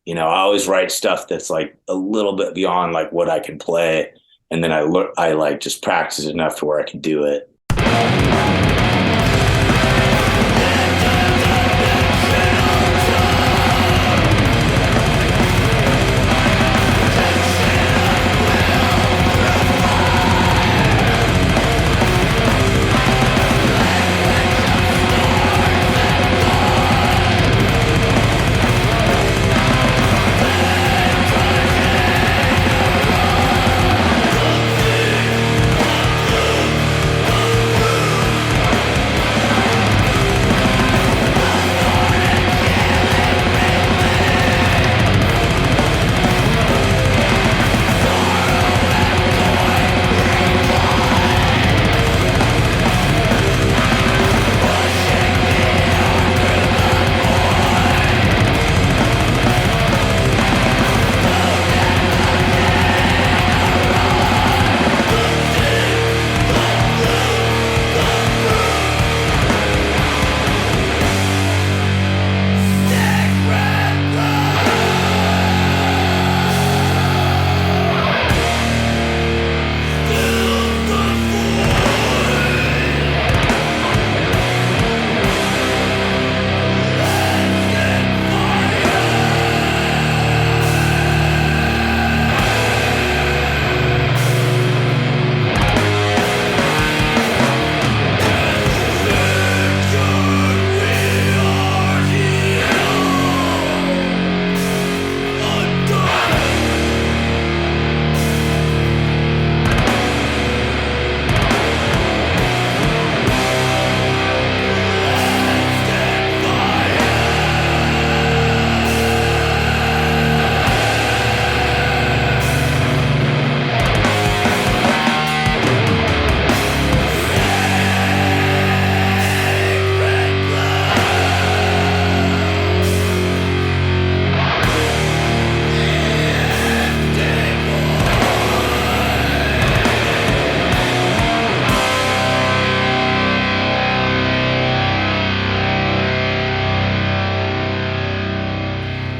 I always write stuff that's like a little bit beyond like what I can play. And then I like just practice enough to where I can do it.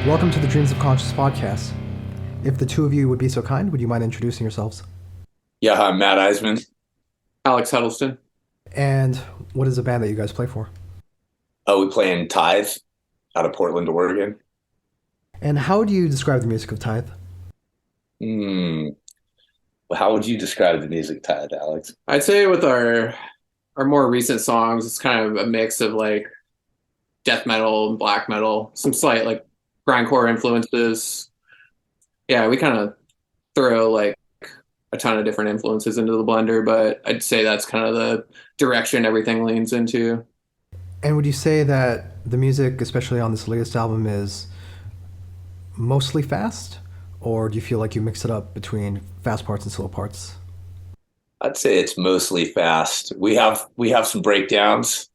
Welcome to the Dreams of Conscious podcast. If the two of you would be so kind, would you mind introducing yourselves? Yeah, I'm Matt Eiseman. Alex Huddleston. And what is the band that you guys play for? Oh, we play in Tithe out of Portland, Oregon. And how would you describe the music of Tithe? Well, how would you describe the music of Tithe, Alex? I'd say with our more recent songs, it's kind of a mix of like death metal and black metal, some slight like grindcore influences. Yeah, we kind of throw like a ton of different influences into the blender, but I'd say that's kind of the direction everything leans into. And would you say that the music, especially on this latest album, is mostly fast? Or do you feel like you mix it up between fast parts and slow parts? I'd say it's mostly fast. We have some breakdowns,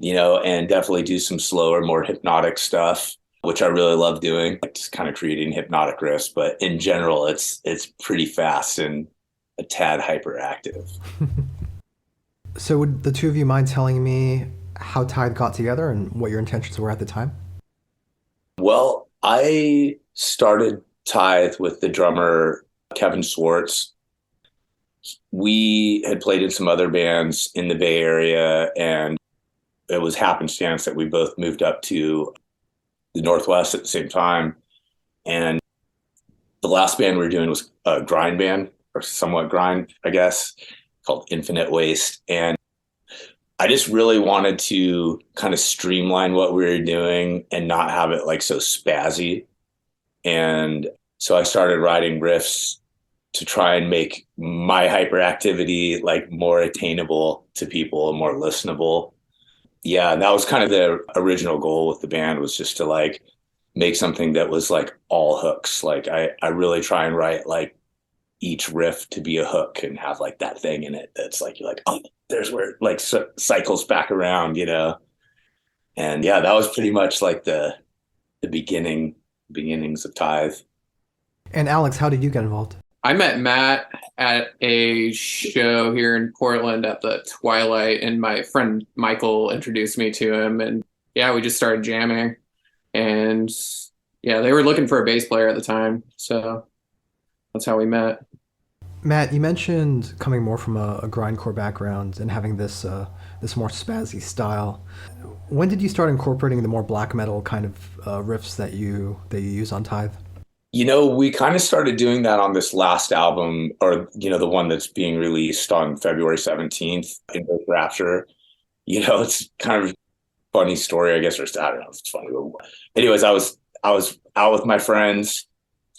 and definitely do some slower, more hypnotic stuff, which I really love doing, like just kind of creating hypnotic riffs. But in general, it's pretty fast and a tad hyperactive. So would the two of you mind telling me how Tithe got together and what your intentions were at the time? Well, I started Tithe with the drummer, Kevin Swartz. We had played in some other bands in the Bay Area, and it was happenstance that we both moved up to the Northwest at the same time. And the last band we were doing was a grind band, or somewhat grind, I guess, called Infinite Waste. And I just really wanted to kind of streamline what we were doing and not have it like so spazzy. And so I started writing riffs to try and make my hyperactivity like more attainable to people and more listenable. Yeah, and that was kind of the original goal with the band, was just to like make something that was like all hooks. Like I really try and write like each riff to be a hook and have like that thing in it that's like, you're like, oh, there's where it like cycles back around, And yeah, that was pretty much like the beginnings of Tithe. And Alex, how did you get involved? I met Matt at a show here in Portland at the Twilight, and my friend Michael introduced me to him, and yeah, we just started jamming. And yeah, they were looking for a bass player at the time, so that's how we met. Matt, you mentioned coming more from a grindcore background and having this this more spazzy style. When did you start incorporating the more black metal kind of riffs that you use on Tithe? We kind of started doing that on this last album, or, the one that's being released on February 17th, Inverse Rapture. It's kind of a funny story, I guess, or I don't know if it's funny. But anyways, I was out with my friends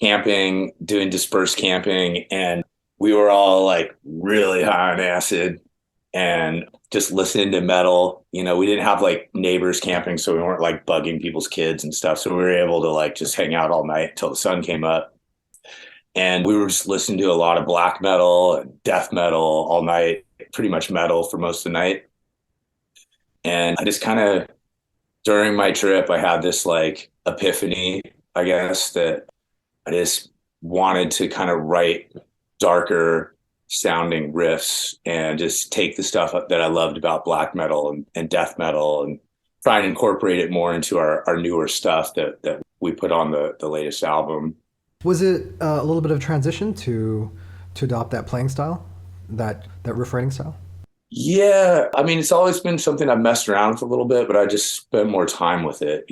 camping, doing dispersed camping, and we were all like really high on acid and just listening to metal. We didn't have like neighbors camping, so we weren't like bugging people's kids and stuff. So we were able to like just hang out all night till the sun came up. And we were just listening to a lot of black metal and death metal all night, pretty much metal for most of the night. And I just kind of, during my trip, I had this like epiphany, I guess, that I just wanted to kind of write darker sounding riffs and just take the stuff that I loved about black metal and death metal and try and incorporate it more into our newer stuff that we put on the latest album. Was it a little bit of a transition to adopt that playing style, that riff writing style? Yeah, I mean, it's always been something I've messed around with a little bit, but I just spent more time with it,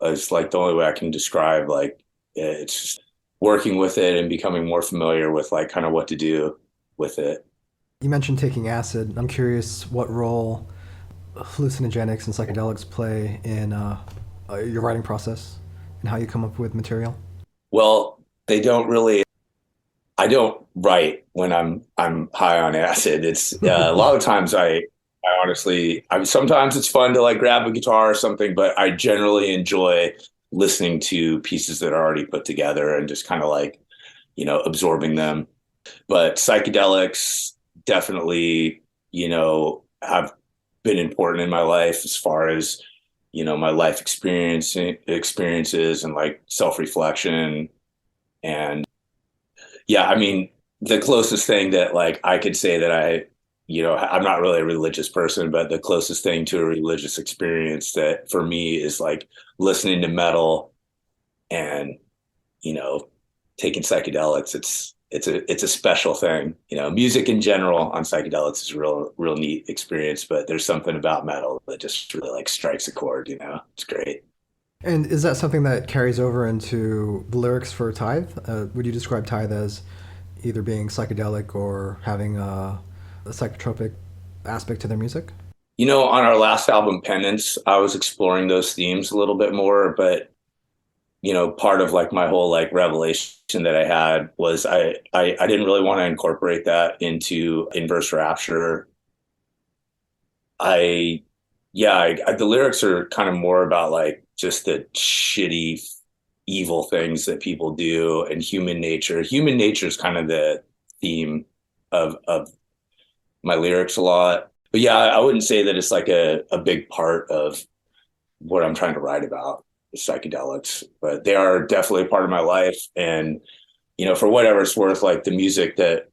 It's like the only way I can describe, like, it's just working with it and becoming more familiar with like kind of what to do with it. You mentioned taking acid. I'm curious what role hallucinogenics and psychedelics play in your writing process and how you come up with material. Well, they don't really. I don't write when I'm high on acid. It's a lot of times I honestly, sometimes it's fun to like grab a guitar or something, but I generally enjoy listening to pieces that are already put together and just kind of like, absorbing them. But psychedelics definitely, have been important in my life as far as, my life experiences and like self-reflection. And yeah, I mean, the closest thing that like I could say that I'm not really a religious person, but the closest thing to a religious experience that for me is like listening to metal and, taking psychedelics. It's a special thing. Music in general on psychedelics is a real neat experience, but there's something about metal that just really like strikes a chord, it's great. And is that something that carries over into the lyrics for Tithe? Would you describe Tithe as either being psychedelic or having a psychotropic aspect to their music? On our last album, Penance, I was exploring those themes a little bit more, but part of like my whole like revelation that I had was I didn't really want to incorporate that into Inverse Rapture. The lyrics are kind of more about like just the shitty, evil things that people do and human nature. Human nature is kind of the theme of my lyrics a lot. But yeah, I wouldn't say that it's like a big part of what I'm trying to write about, psychedelics, but they are definitely a part of my life. And, for whatever it's worth, like the music that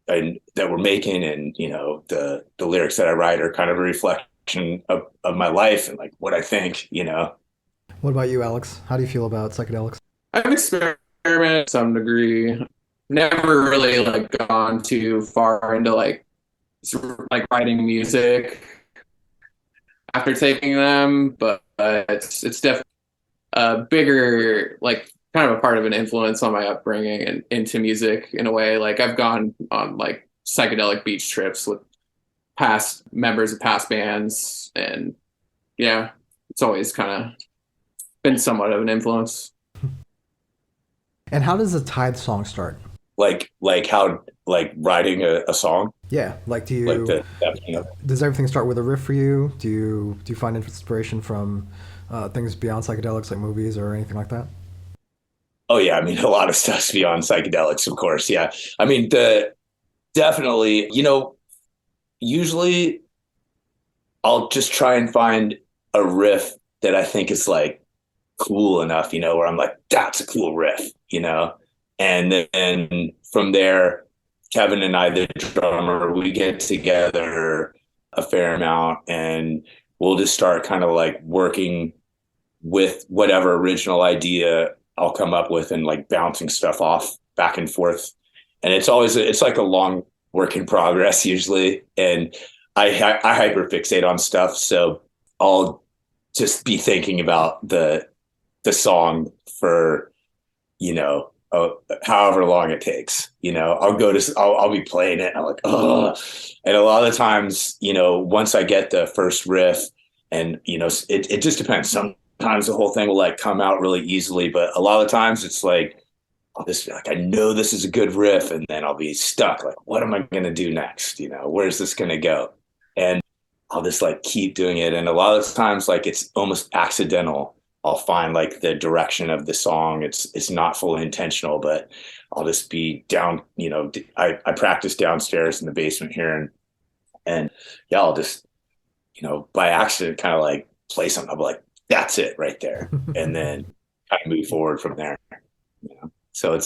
we're making and, the lyrics that I write are kind of a reflection of my life and like what I think, What about you, Alex? How do you feel about psychedelics? I've experimented to some degree. Never really like gone too far into like writing music after taking them, but it's definitely a bigger, like kind of a part of an influence on my upbringing and into music in a way. Like I've gone on like psychedelic beach trips with past members of past bands, and yeah, it's always kind of been somewhat of an influence. And how does a Tithe song start? Like how, like writing a song? Yeah, like do you, does everything start with a riff for you? Do you find inspiration from things beyond psychedelics, like movies or anything like that? Oh yeah, I mean, a lot of stuff's beyond psychedelics, of course. Yeah, I mean, definitely, usually I'll just try and find a riff that I think is like cool enough, where I'm like, that's a cool riff, and then from there, Kevin and I, the drummer, we get together a fair amount and we'll just start kind of like working with whatever original idea I'll come up with and like bouncing stuff off back and forth. And it's like a long work in progress usually. And I hyperfixate on stuff. So I'll just be thinking about the song for, however long it takes. I'll be playing it and I'm like, oh. And a lot of times, once I get the first riff and, it just depends. Sometimes the whole thing will like come out really easily, but a lot of times it's like, I know this is a good riff, and then I'll be stuck. Like, what am I going to do next? Where's this going to go? And I'll just like keep doing it. And a lot of times, like it's almost accidental. I'll find like the direction of the song. It's not fully intentional, but I'll just be down. I practice downstairs in the basement here, and yeah, I'll just by accident kind of like play something. I'll be like, that's it right there, and then kind of move forward from there. So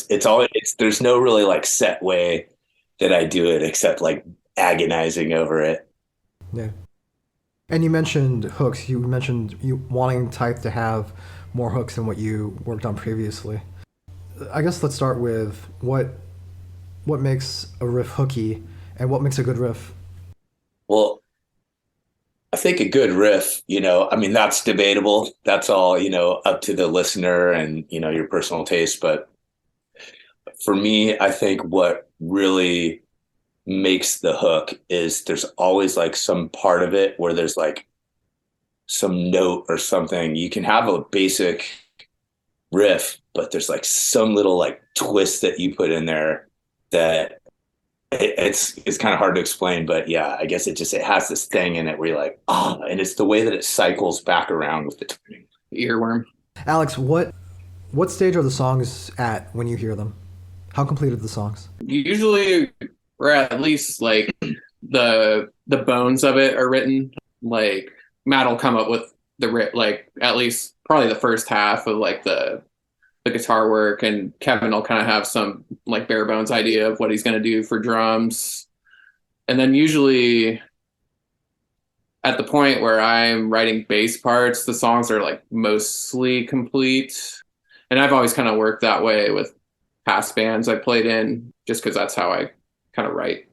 there's no really like set way that I do it except like agonizing over it. Yeah. And you mentioned hooks. You mentioned you wanting Tithe to have more hooks than what you worked on previously. I guess let's start with what makes a riff hooky and what makes a good riff. Well, I think a good riff, that's debatable. That's all, up to the listener and, your personal taste. But for me, I think what really makes the hook is there's always like some part of it where there's like some note or something. You can have a basic riff, but there's like some little like twist that you put in there that it's kind of hard to explain. But yeah, I guess it has this thing in it where you're like, oh, and it's the way that it cycles back around with the timing. Earworm. Alex, what stage are the songs at when you hear them? How complete are the songs? Usually we're at least like the bones of it are written. Like Matt will come up with like at least probably the first half of like the guitar work, and Kevin will kind of have some like bare bones idea of what he's going to do for drums. And then usually at the point where I'm writing bass parts, the songs are like mostly complete. And I've always kind of worked that way with past bands I played in, just because that's how I kind of write.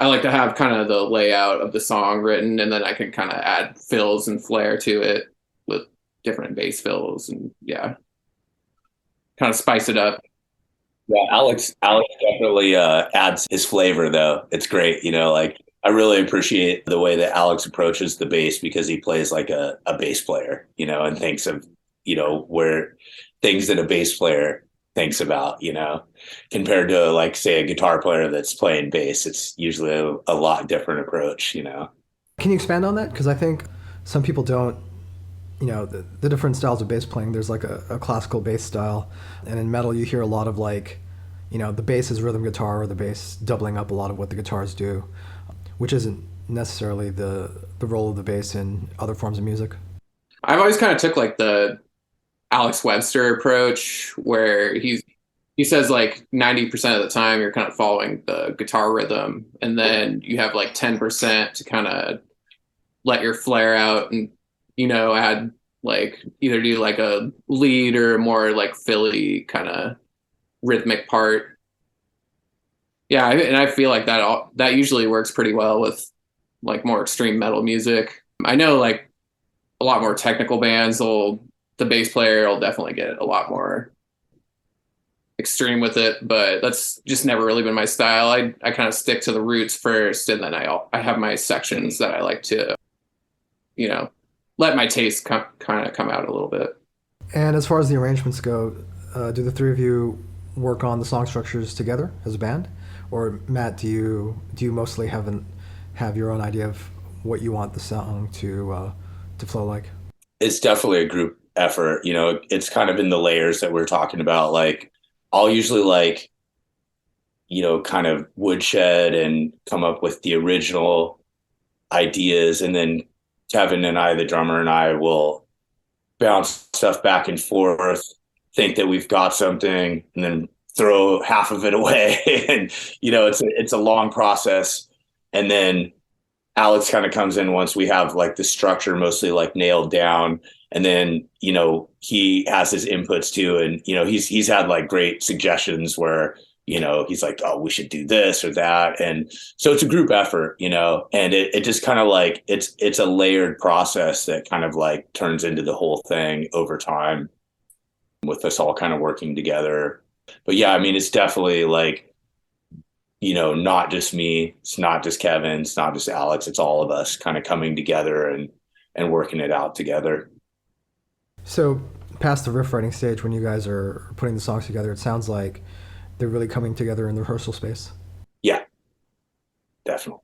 I like to have kind of the layout of the song written, and then I can kind of add fills and flair to it with different bass fills, and yeah, kind of spice it up. Yeah, Alex definitely adds his flavor though. It's great, like I really appreciate the way that Alex approaches the bass, because he plays like a bass player, and thinks of, where things that a bass player thinks about, compared to like say a guitar player that's playing bass. It's usually a lot different approach. Can you expand on that? Because I think some people don't, the different styles of bass playing. There's like a classical bass style, and in metal you hear a lot of like, the bass is rhythm guitar, or the bass doubling up a lot of what the guitars do, which isn't necessarily the role of the bass in other forms of music. I've always kind of took like the Alex Webster approach, where he says like 90% of the time you're kind of following the guitar rhythm, and then you have like 10% to kind of let your flair out and add like either do like a lead or a more like Philly kind of rhythmic part. Yeah, and I feel like that usually works pretty well with like more extreme metal music. I know like a lot more technical bands the bass player will definitely get a lot more extreme with it, but that's just never really been my style. I kind of stick to the roots first, and then I have my sections that I like to, let my taste kind of come out a little bit. And as far as the arrangements go, do the three of you work on the song structures together as a band? Or Matt, do you mostly have your own idea of what you want the song to flow like? It's definitely a group effort. It's kind of in the layers that we're talking about. Like I'll usually like, kind of woodshed and come up with the original ideas, and then Kevin and I, the drummer, and I will bounce stuff back and forth, think that we've got something, and then throw half of it away. And, it's a long process. And then Alex kind of comes in once we have like the structure mostly like nailed down, And then, he has his inputs too. And, he's had like great suggestions where, he's like, oh, we should do this or that. And so it's a group effort, and it just kind of like, it's a layered process that kind of like turns into the whole thing over time with us all kind of working together. But yeah, I mean, it's definitely like, not just me, it's not just Kevin, it's not just Alex, it's all of us kind of coming together and working it out together. So past the riff writing stage, when you guys are putting the songs together, it sounds like they're really coming together in the rehearsal space. Yeah, definitely.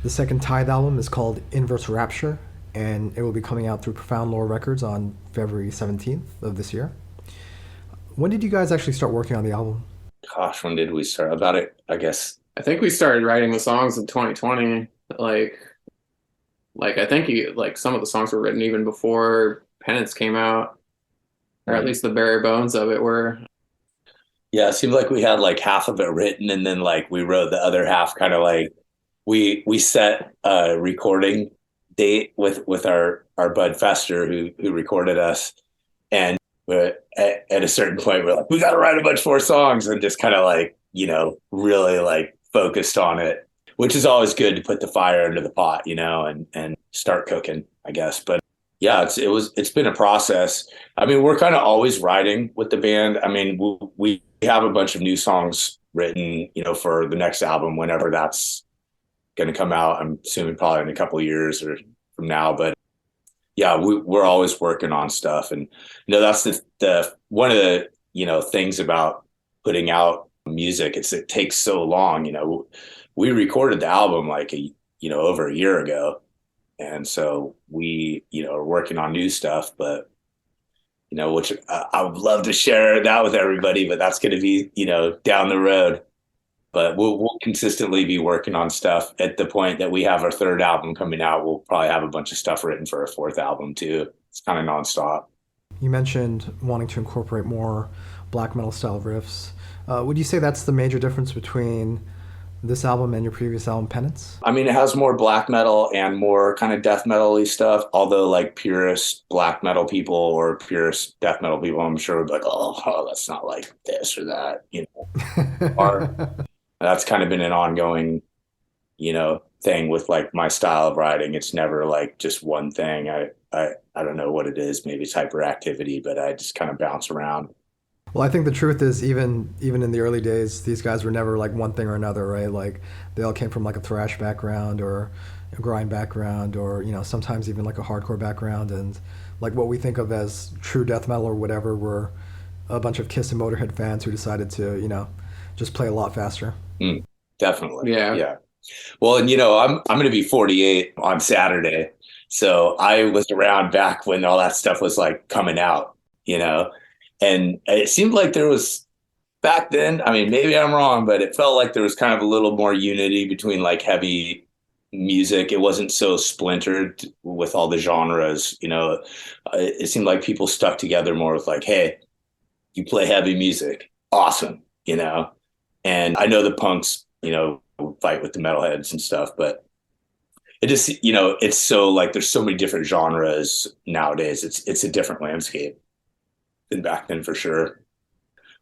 The second Tithe album is called Inverse Rapture, and it will be coming out through Profound Lore Records on February 17th of this year. When did you guys actually start working on the album? gosh, when did we start? About it, I guess. I think we started writing the songs in 2020. Like I think like some of the songs were written even before Penance came out, or at least the bare bones of it were. Yeah, it seemed like we had like half of it written, and then like we wrote the other half. Kind of like we set a recording date with our bud Fester who recorded us, and at a certain point we're like, we got to write a bunch more songs, and just kind of like, you know, really like focused on it, which is always good to put the fire into the pot, you know, and start cooking, I guess. But yeah, it's been a process. I mean, we're kind of always writing with the band. I mean, we have a bunch of new songs written, you know, for the next album, whenever that's going to come out. I'm assuming probably in a couple of years or from now. But yeah, we're always working on stuff. And, you know, that's the one of the, you know, things about putting out music. It takes so long. You know, we recorded the album like over a year ago. And so we, you know, are working on new stuff, but, you know, which I would love to share that with everybody, but that's going to be, you know, down the road. But we'll consistently be working on stuff. At the point that we have our third album coming out, we'll probably have a bunch of stuff written for a fourth album too. It's kind of nonstop. You mentioned wanting to incorporate more black metal style riffs. Would you say that's the major difference between this album and your previous album, Penance? I mean, it has more black metal and more kind of death metal-y stuff. Although like purist black metal people or purist death metal people, I'm sure would be like, oh, that's not like this or that, you know. Or that's kind of been an ongoing, you know, thing with like my style of writing. It's never like just one thing. I don't know what it is. Maybe it's hyperactivity, but I just kind of bounce around. Well, I think the truth is even in the early days, these guys were never like one thing or another, right? Like they all came from like a thrash background or a grind background, or, you know, sometimes even like a hardcore background. And like what we think of as true death metal or whatever were a bunch of Kiss and Motorhead fans who decided to, you know, just play a lot faster. Definitely. Yeah. Well, and you know, I'm going to be 48 on Saturday. So I was around back when all that stuff was like coming out, you know. And it seemed like there was back then, I mean, maybe I'm wrong, but it felt like there was kind of a little more unity between like heavy music. It wasn't so splintered with all the genres, you know. It seemed like people stuck together more with like, hey, you play heavy music, awesome, you know. And I know the punks, you know, fight with the metalheads and stuff, but it just, you know, it's so like there's so many different genres nowadays. It's a different landscape than back then for sure.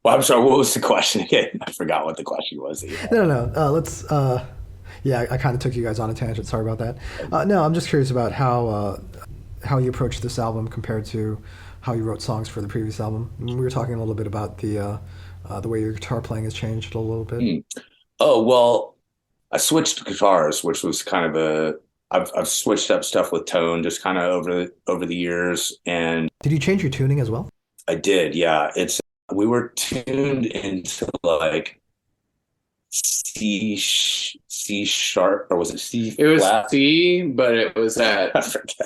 Well, I'm sorry, what was the question again? I forgot what the question was. No. Let's yeah, I kind of took you guys on a tangent. Sorry about that. No, I'm just curious about how you approached this album compared to how you wrote songs for the previous album. We were talking a little bit about the way your guitar playing has changed a little bit. Oh, well, I switched guitars, which was kind of I've switched up stuff with tone just kind of over the years. And did you change your tuning as well? I did, yeah. We were tuned into like C sharp, or was it C? It was flat? C, but it was at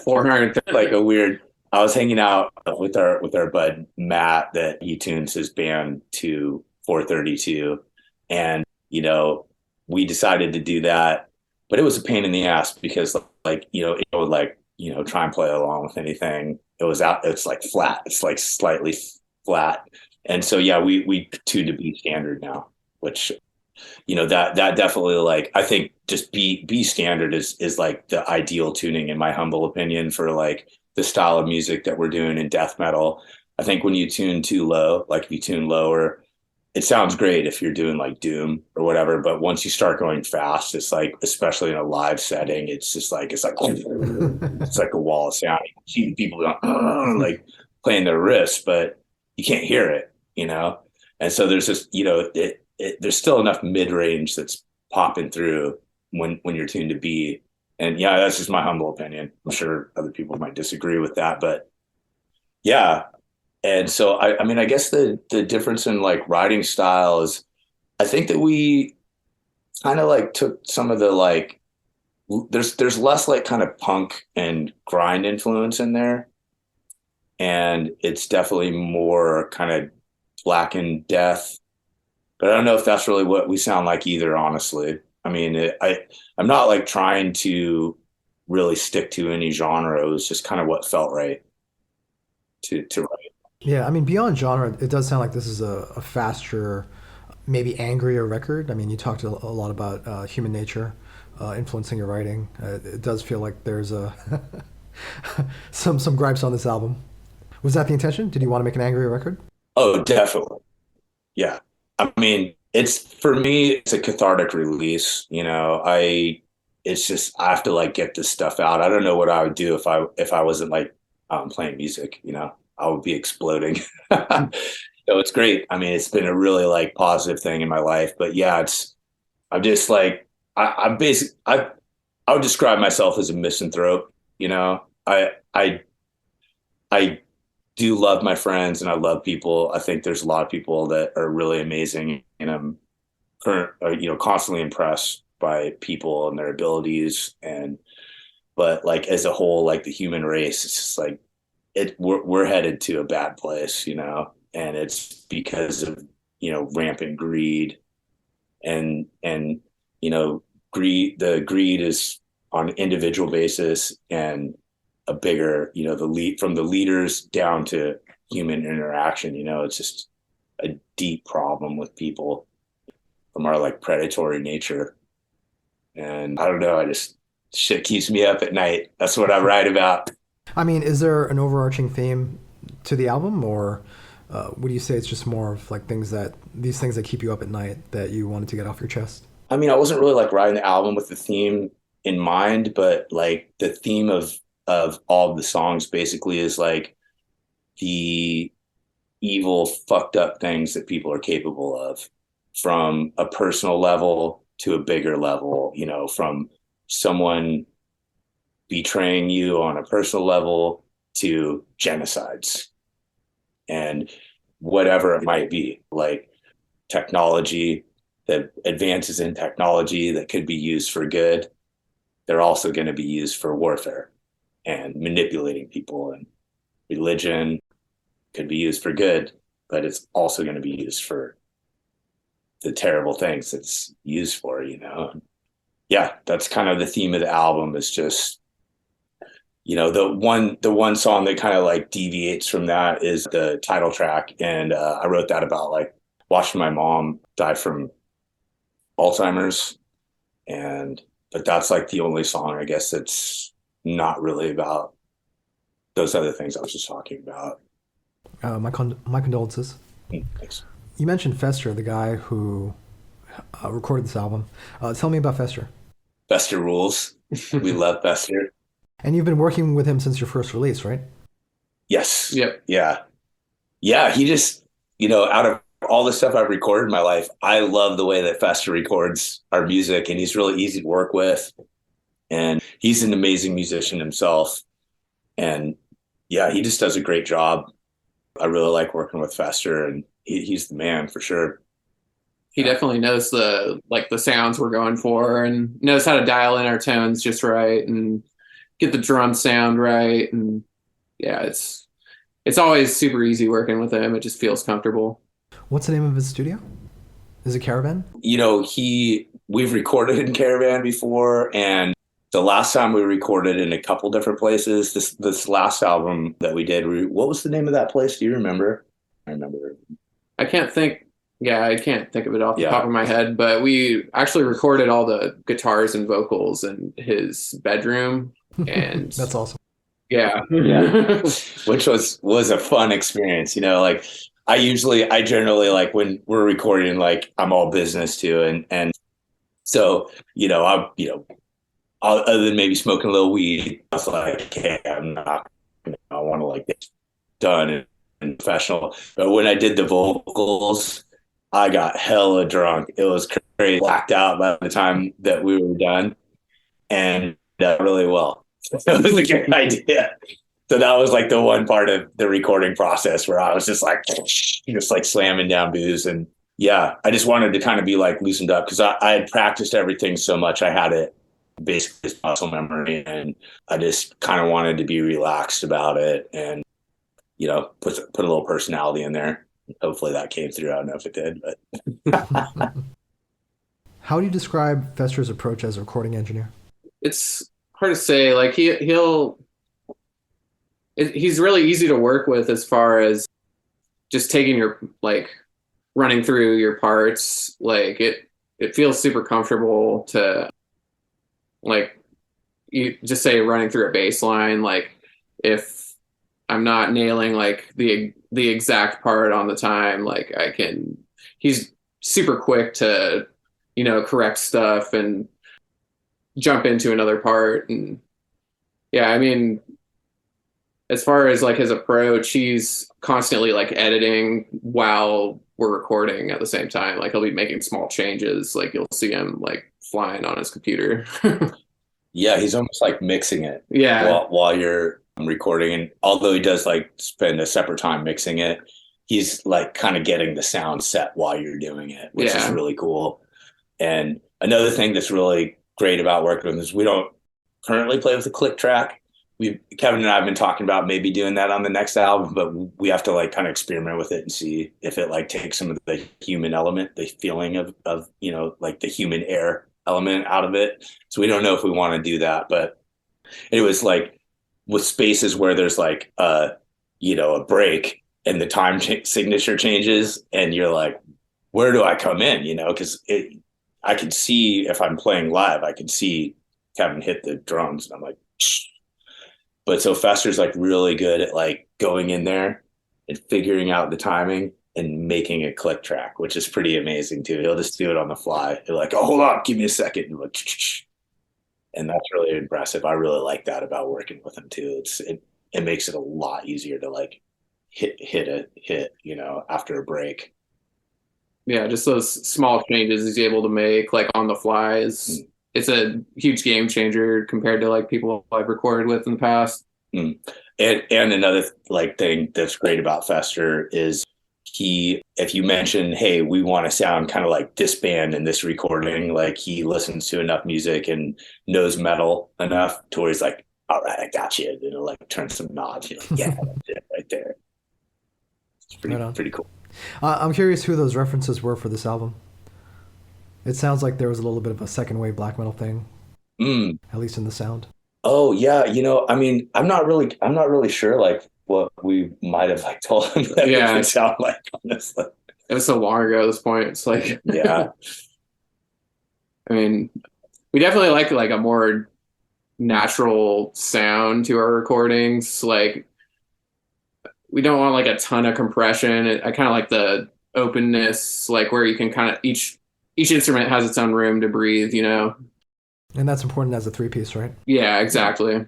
430. Like a weird. I was hanging out with our bud Matt that he tunes his band to 432, and you know, we decided to do that, but it was a pain in the ass because like, you know, it would like, you know, try and play along with anything. It's like flat. It's like slightly flat. And so, yeah, we tuned to B standard now, which, you know, that definitely, like, I think just B standard is like the ideal tuning in my humble opinion for like the style of music that we're doing in death metal. I think when you tune too low, like if you tune lower, it sounds great if you're doing like doom or whatever, but once you start going fast, it's like, especially in a live setting, it's like it's like a wall of sound. You see people going, like playing their wrists, but you can't hear it, you know. And so there's this, you know, there's still enough mid range that's popping through when you're tuned to B. And yeah, that's just my humble opinion. I'm sure other people might disagree with that, but yeah. And so, I mean, I guess the difference in like writing style is, I think that we kind of like took some of the like, there's less like kind of punk and grind influence in there. And it's definitely more kind of Black and Death But I don't know if that's really what we sound like either, honestly. I mean, I'm not like trying to really stick to any genre. It was just kind of what felt right to write. Yeah, I mean, beyond genre, it does sound like this is a faster, maybe angrier record. I mean, you talked a lot about human nature influencing your writing. It does feel like there's a some gripes on this album. Was that the intention? Did you want to make an angrier record? Oh, definitely. Yeah. I mean, it's for me, it's a cathartic release. It's just I have to like get this stuff out. I don't know what I would do if I wasn't like playing music. I would be exploding. So it's great. I mean, it's been a really like positive thing in my life. But yeah, I'm just like I would describe myself as a misanthrope. I do love my friends and I love people. I think there's a lot of people that are really amazing, and I'm constantly impressed by people and their abilities. But like as a whole, like the human race, it's just like we're headed to a bad place, and it's because of rampant greed and greed. The greed is on an individual basis and a bigger, from the leaders down to human interaction. It's just a deep problem with people from our like predatory nature. And I don't know, shit keeps me up at night. That's what I write about. I mean, is there an overarching theme to the album, or would you say it's just more of like these things that keep you up at night that you wanted to get off your chest? I mean, I wasn't really like writing the album with the theme in mind, but like the theme of all of the songs basically is like the evil, fucked up things that people are capable of, from a personal level to a bigger level, from someone betraying you on a personal level to genocides and whatever it might be, like technology, the advances in technology that could be used for good. They're also going to be used for warfare and manipulating people, and religion could be used for good, but it's also going to be used for the terrible things it's used for, Yeah, that's kind of the theme of the album, is just, the one song that kind of like deviates from that is the title track. And I wrote that about like watching my mom die from Alzheimer's. But that's like the only song, I guess, that's not really about those other things I was just talking about. My condolences. Thanks. You mentioned Fester, the guy who recorded this album. Tell me about Fester. Fester rules. We love Fester. And you've been working with him since your first release, right? Yes. Yep. Yeah. Yeah. He just, out of all the stuff I've recorded in my life, I love the way that Fester records our music, and he's really easy to work with. And he's an amazing musician himself. And yeah, he just does a great job. I really like working with Fester, and he's the man for sure. He definitely knows the sounds we're going for, and knows how to dial in our tones just right and get the drum sound right. And yeah, it's always super easy working with him. It just feels comfortable. What's the name of his studio? Is it Caravan? We've recorded in Caravan before, and the last time we recorded in a couple different places. This last album that we did, what was the name of that place? Do you remember? I remember. I can't think of it off the top of my head, but we actually recorded all the guitars and vocals in his bedroom, and That's awesome. Yeah. Which was a fun experience. Like I generally, like when we're recording, like I'm all business too. And so, other than maybe smoking a little weed, I was like, hey, I want to like get done and professional. But when I did the vocals, I got hella drunk. It was crazy, blacked out by the time that we were done, and really well. It was a good idea. So that was like the one part of the recording process where I was just like slamming down booze. And yeah, I just wanted to kind of be like loosened up, because I had practiced everything so much. I had it basically as muscle memory, and I just kind of wanted to be relaxed about it and, put a little personality in there. hopefully that came through. I don't know if it did, but How do you describe Fester's approach as a recording engineer? It's hard to say. Like he's really easy to work with as far as just taking your, like, running through your parts. Like it feels super comfortable to, like, you just say running through a bass line. Like if I'm not nailing like the exact part on the time, like he's super quick to, correct stuff and jump into another part. And yeah, I mean, as far as like his approach, he's constantly like editing while we're recording at the same time. Like he'll be making small changes. Like you'll see him like flying on his computer. yeah, he's almost like mixing it Yeah. while you're recording. And although he does like spend a separate time mixing it, he's like kind of getting the sound set while you're doing it, which is really cool. And another thing that's really great about working with him is we don't currently play with a click track. Kevin and I have been talking about maybe doing that on the next album, but we have to like kind of experiment with it and see if it like takes some of the human element, the feeling of like the human air element out of it. So we don't know if we want to do that, but it was like with spaces where there's like a break and the time signature changes and you're like, where do I come in? Because I can see if I'm playing live, I can see Kevin hit the drums and I'm like, shh. But so Fester's like really good at like going in there and figuring out the timing and making a click track, which is pretty amazing too. He'll just do it on the fly. He'll like, oh, hold on, give me a second. And, like, and that's really impressive. I really like that about working with him too. It makes it a lot easier to like hit after a break. Yeah, just those small changes he's able to make like on the fly it's a huge game changer compared to like people I've recorded with in the past. And another like thing that's great about Fester is if you mention, hey, we want to sound kind of like this band in this recording, like he listens to enough music and knows metal enough to where he's like, all right, I got you. And like turn some knobs. You're like, yeah, that's it right there. It's pretty cool. I'm curious who those references were for this album. It sounds like there was a little bit of a second wave black metal thing, at least in the sound. Oh yeah, I mean, I'm not really sure like what we might have like told him that it would sound like. Honestly, it was so long ago at this point. It's like yeah. I mean, we definitely like a more natural sound to our recordings. Like we don't want like a ton of compression. I kind of like the openness, like where you can kind of each instrument has its own room to breathe, And that's important as a 3-piece, right? Yeah, exactly.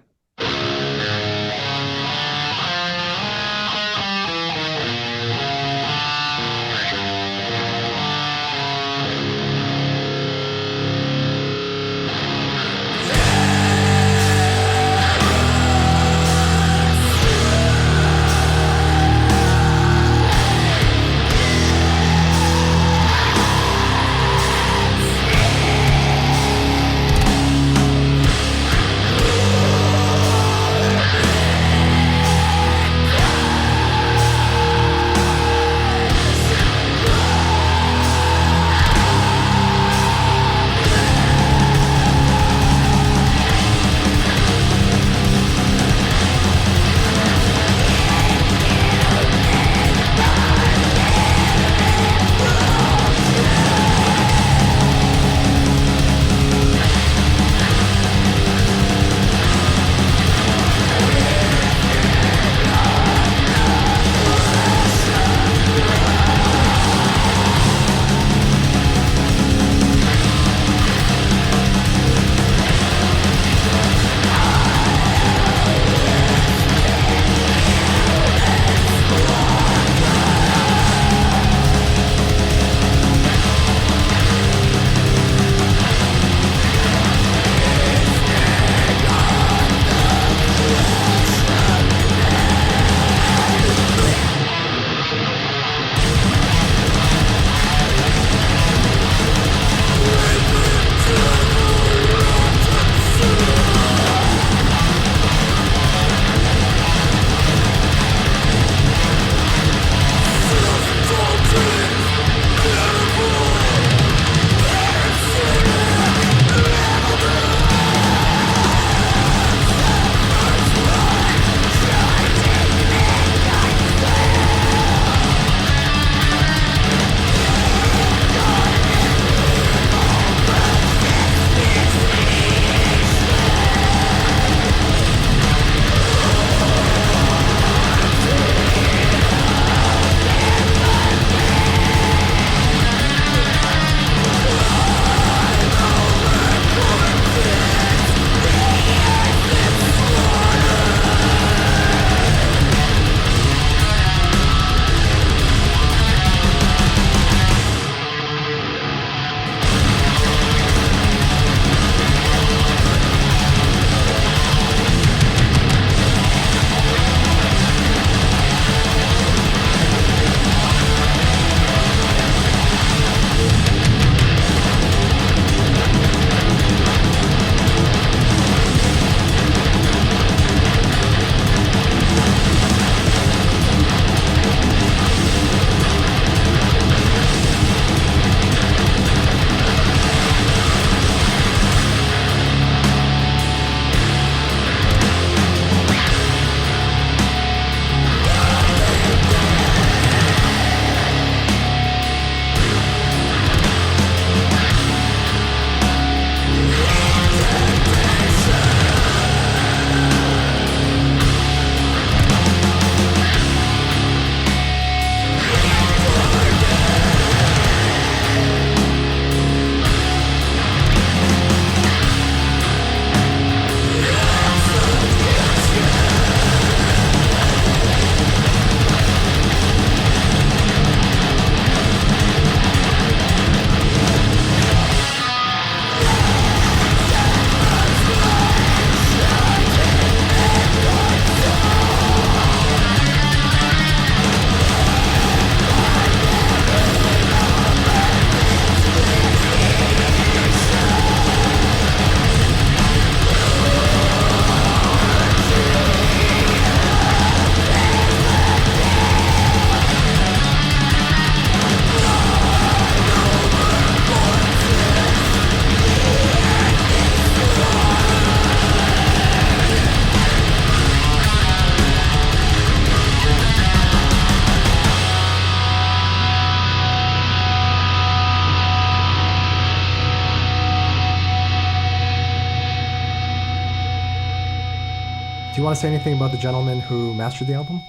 Do you want to say anything about the gentleman who mastered the album?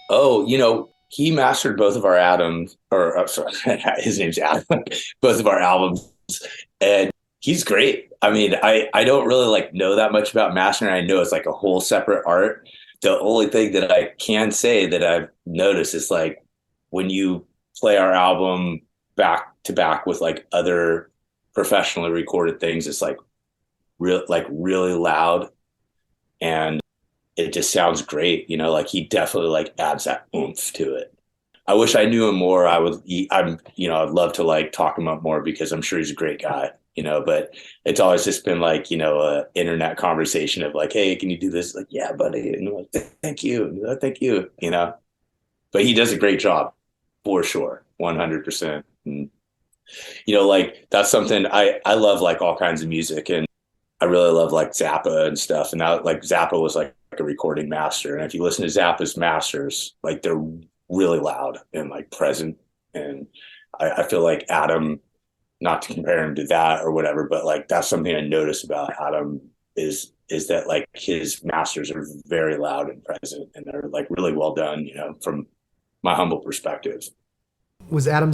Oh, he mastered both of our Adams, or sorry, his name's Adam, both of our albums, and he's great. I mean, I don't really like know that much about mastering. I know it's like a whole separate art. The only thing that I can say that I've noticed is like when you play our album back to back with like other professionally recorded things, it's like really loud, and it just sounds great. Like he definitely like adds that oomph to it. I wish I knew him more. I'd love to like talk him up more because I'm sure he's a great guy, but it's always just been like, a internet conversation of like, hey, can you do this? Like, yeah, buddy. And like, thank you. Thank you. But he does a great job for sure. 100%. And, like that's something I love, like all kinds of music, and I really love like Zappa and stuff. And now like Zappa was like a recording master. And if you listen to Zappa's masters, like they're really loud and like present. And I feel like Adam, not to compare him to that or whatever, but like that's something I notice about Adam is that like his masters are very loud and present, and they're like really well done, from my humble perspective. Was Adam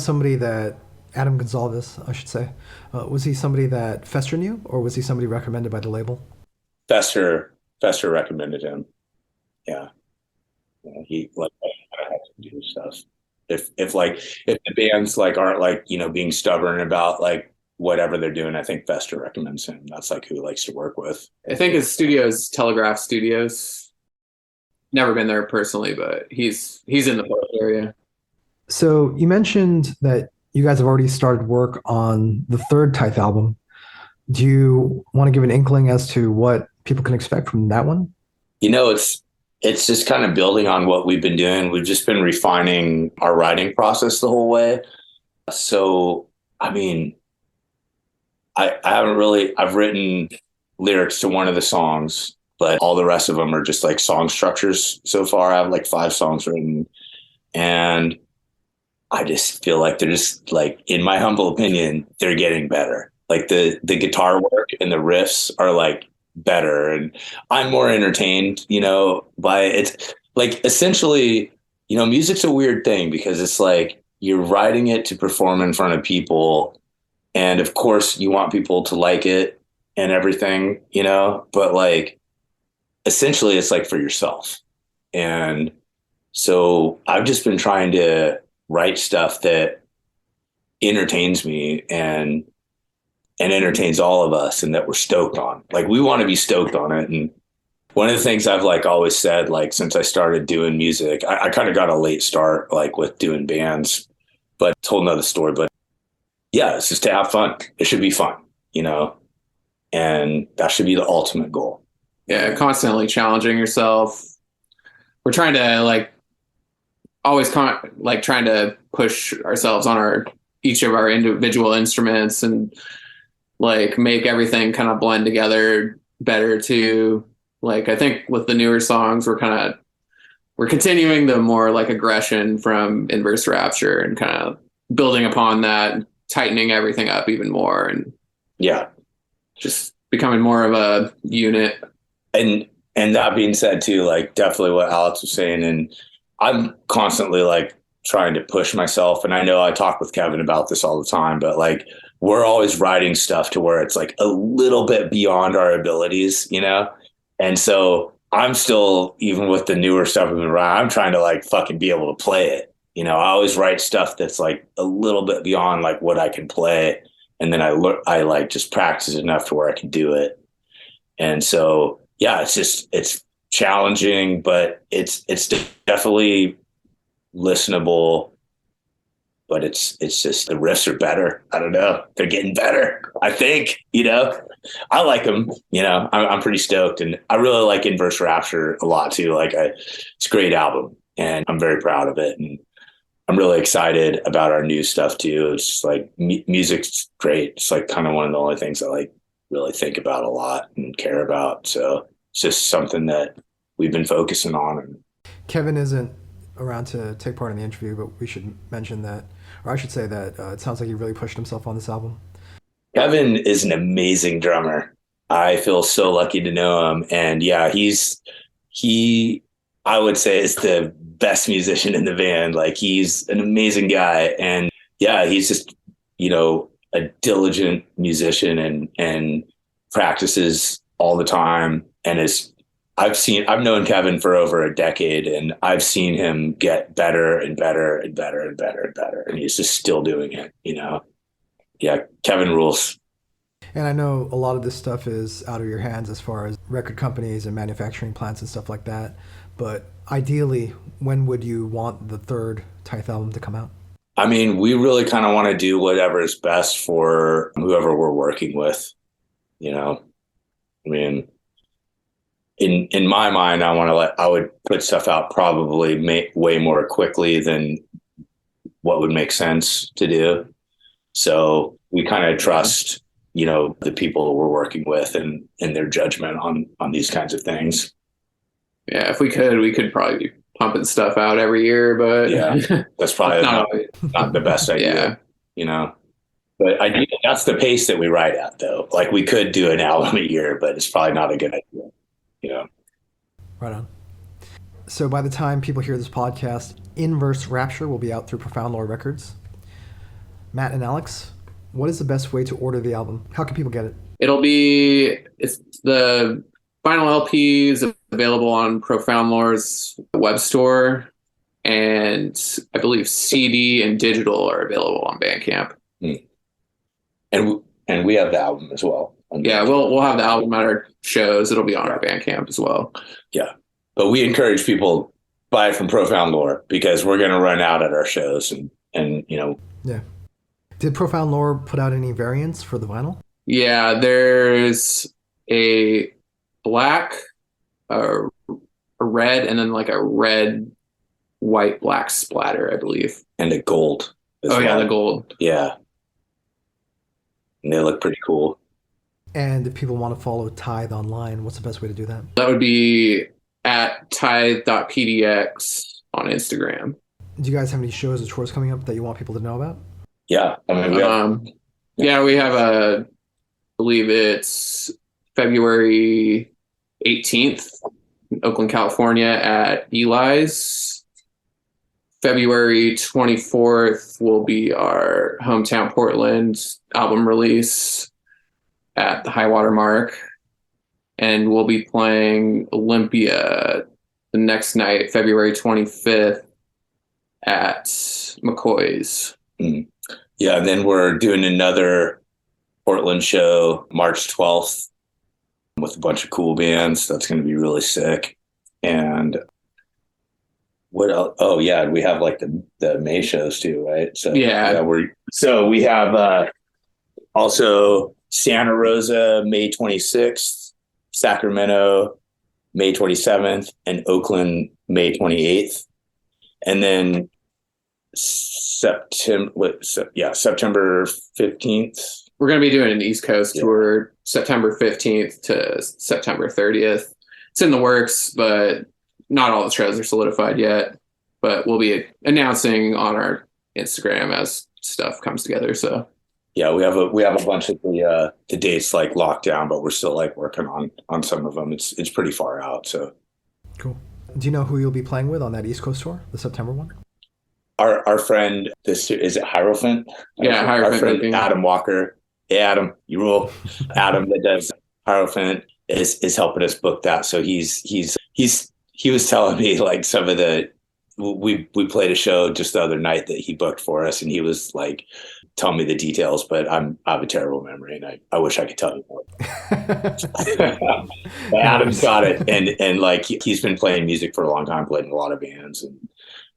Adam Gonzalez, I should say, was he somebody that Fester knew, or was he somebody recommended by the label? Fester recommended him. Yeah. He like had to do stuff. If the bands like aren't like, being stubborn about like whatever they're doing, I think Fester recommends him. That's like who he likes to work with. I think his studio is Telegraph Studios. Never been there personally, but he's in the Portland area. So you mentioned that you guys have already started work on the third Tithe album. Do you want to give an inkling as to what people can expect from that one? It's just kind of building on what we've been doing. We've just been refining our writing process the whole way. So, I mean, I've written lyrics to one of the songs, but all the rest of them are just like song structures so far. I have like 5 songs written, and I just feel like they're just like, in my humble opinion, they're getting better. Like the guitar work and the riffs are like better, and I'm more entertained, by it. It's like essentially, music's a weird thing because it's like you're writing it to perform in front of people, and of course you want people to like it and everything, but like essentially it's like for yourself. And so I've just been trying to write stuff that entertains me and entertains all of us, and that we're stoked on. Like we want to be stoked on it. And one of the things I've like always said, like since I started doing music, I kind of got a late start like with doing bands, but it's a whole nother story. But yeah, it's just to have fun. It should be fun, and that should be the ultimate goal. Yeah, constantly challenging yourself. We're trying to like always trying to push ourselves on each of our individual instruments and like make everything kind of blend together better too. Like I think with the newer songs, we're continuing the more like aggression from Inverse Rapture and kind of building upon that, tightening everything up even more, and yeah, just becoming more of a unit. And that being said too, like definitely what Alex was saying, and I'm constantly like trying to push myself. And I know I talk with Kevin about this all the time, but like we're always writing stuff to where it's like a little bit beyond our abilities, And so I'm still, even with the newer stuff I've been writing, I'm trying to like fucking be able to play it. I always write stuff that's like a little bit beyond like what I can play. And then I like just practice enough to where I can do it. And so, yeah, it's challenging, but it's definitely listenable, but it's just the riffs are better. I don't know. They're getting better, I think, I like them, I'm pretty stoked. And I really like Inverse Rapture a lot too. Like it's a great album, and I'm very proud of it. And I'm really excited about our new stuff too. It's just like music's great. It's like kind of one of the only things I like really think about a lot and care about. So it's just something that we've been focusing on. And Kevin isn't around to take part in the interview, but we should mention that, or I should say that it sounds like he really pushed himself on this album. Kevin is an amazing drummer. I feel so lucky to know him. And yeah, he's I would say, is the best musician in the band. Like, he's an amazing guy. And yeah, he's just, a diligent musician and practices all the time. And I've known Kevin for over a decade, and I've seen him get better and better and better and better and better. And he's just still doing it, Yeah, Kevin rules. And I know a lot of this stuff is out of your hands as far as record companies and manufacturing plants and stuff like that. But ideally, when would you want the third Tithe album to come out? I mean, we really kind of want to do whatever is best for whoever we're working with. I mean, in my mind, I would put stuff out probably way more quickly than what would make sense to do. So we kind of trust, the people we're working with and their judgment on these kinds of things. Yeah, if we could probably be pumping stuff out every year, but yeah, that's probably not the best idea, But that's the pace that we write at, though. Like, we could do an album a year, but it's probably not a good idea, Right on. So by the time people hear this podcast, Inverse Rapture will be out through Profound Lore Records. Matt and Alex, what is the best way to order the album? How can people get it? It's the vinyl LP is available on Profound Lore's web store, and I believe CD and digital are available on Bandcamp. And we have the album as well. Yeah, we'll have the album at our shows. It'll be on our Bandcamp as well. Yeah, but we encourage people buy it from Profound Lore, because we're going to run out at our shows, and Yeah. Did Profound Lore put out any variants for the vinyl? Yeah, there's a black, a red, and then like a red, white, black splatter, I believe. And a gold. Yeah, the gold. Yeah. And they look pretty cool. And if people want to follow Tithe online, what's the best way to do that? That would be at tithe.pdx on Instagram. Do you guys have any shows or tours coming up that you want people to know about? Yeah. I mean, we have I believe it's February 18th in Oakland, California at Eli's. February 24th will be our hometown Portland album release at the High Water Mark. And we'll be playing Olympia the next night, February 25th at McCoy's. Yeah, and then we're doing another Portland show March 12th with a bunch of cool bands. That's going to be really sick. And what else? Oh yeah, we have like the May shows too, right? So yeah, we have also Santa Rosa May 26th, Sacramento May 27th, and Oakland May 28th, and then September 15th. We're going to be doing an East Coast tour September 15th to September 30th. It's in the works, but not all the shows are solidified yet. But we'll be announcing on our Instagram as stuff comes together. So yeah, we have a bunch of the dates like locked down, but we're still like working on some of them. It's pretty far out. So cool. Do you know who you'll be playing with on that East Coast tour, the September one? Our friend, is it Hierophant? Yeah, Hierophant. Our friend maybe. Adam Walker. Hey, Adam, you rule. Adam that does Hierophant is helping us book that. So he was telling me like some of we played a show just the other night that he booked for us, and he was like telling me the details, but I have a terrible memory, and I wish I could tell you more. Adam's got it, and like he's been playing music for a long time, played in a lot of bands, and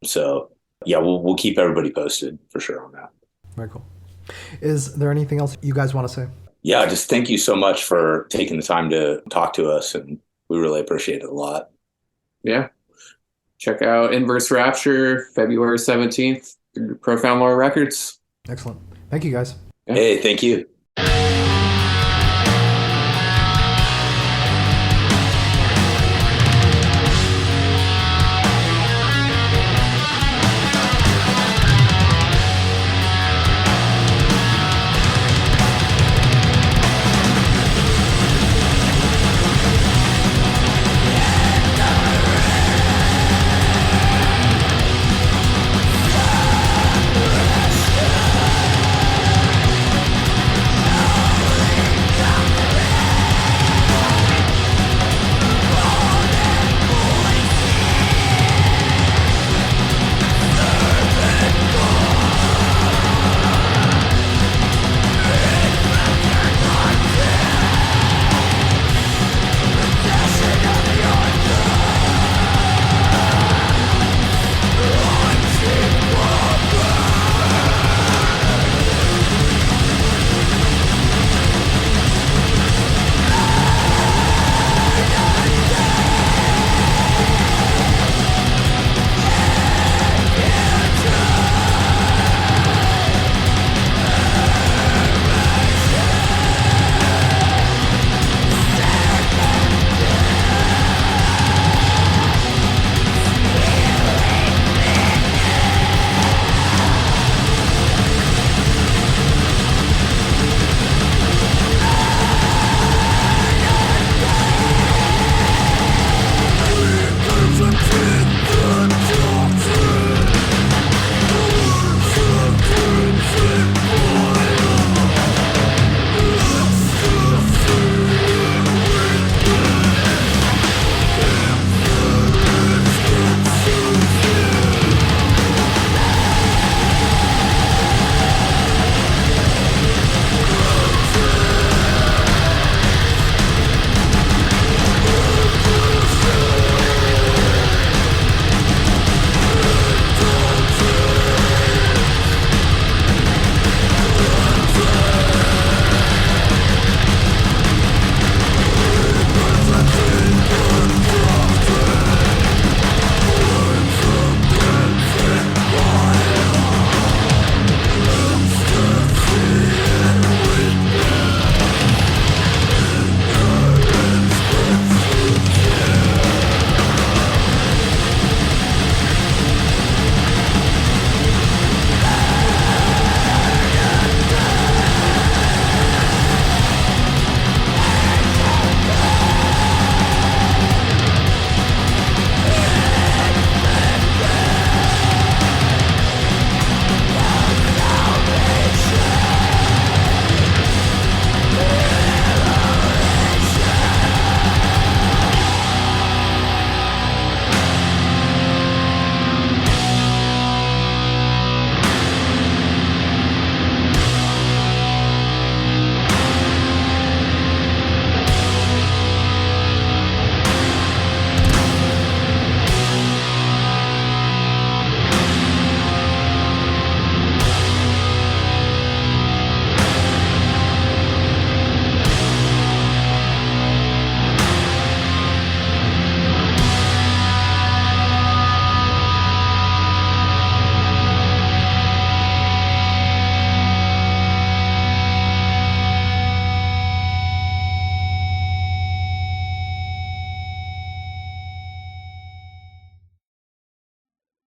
so yeah, we'll keep everybody posted for sure on that. Very cool. Is there anything else you guys want to say? Yeah, just thank you so much for taking the time to talk to us, and we really appreciate it a lot. Yeah. Check out Inverse Rapture, February 17th, Profound Lore Records. Excellent. Thank you, guys. Yeah. Hey, thank you.